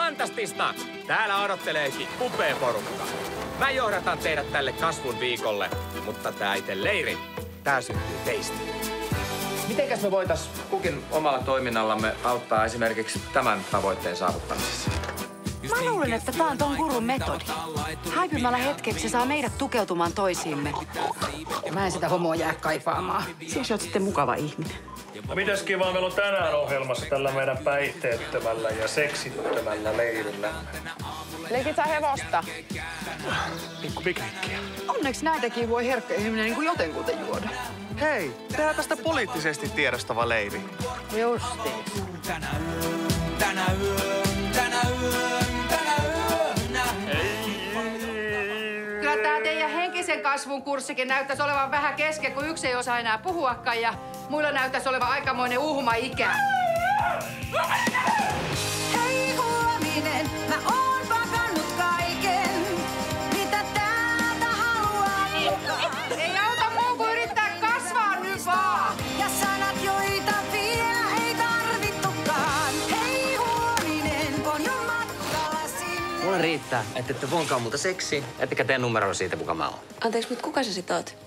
Fantastista! Täällä odotteleekin upea porukka. Mä johdatan teidät tälle kasvun viikolle, mutta tää itse leiri, tää syntyy teistä. Mitenkäs me voitais kukin omalla toiminnallamme auttaa esimerkiksi tämän tavoitteen saavuttamisessa? Mä luulen, että tää on ton gurun metodi. Haipimalla hetkeksi se saa meidät tukeutumaan toisiimme. Mä en sitä homoa jää kaipaamaan. Siksi oot sitten mukava ihminen. No mitäs kivaa meillä on tänään ohjelmassa tällä meidän päihteettömällä ja seksittömällä leirillä? Leikit sä hevosta? Pikku piknikkiä. Onneksi näitäkin voi herkkä ihminen niin kuin jotenkuten juoda. Hei, tehdään tästä poliittisesti tiedostava leiri. Justiin. Kyllä tää teidän henkisen kasvun kurssikin näyttäisi olevan vähän kesken, kun yksi ei osaa enää puhuakaan ja muilla näyttäisi olevan aikamoinen uhma-ikä. Hei huominen, mä oon pakannut kaiken, mitä täältä haluaa mukaan. Ei auta muu kuin yrittää kasvaa nyt vaan! Ja sanat, joita vielä ei tarvittukaan. Hei huominen, on jo matkalla sinne. Mulle riittää, että ette vonkaan multa seksiin, ettekä tee numeroa siitä, kuka mä oon. Anteeksi, mutta kuka sä sit oot?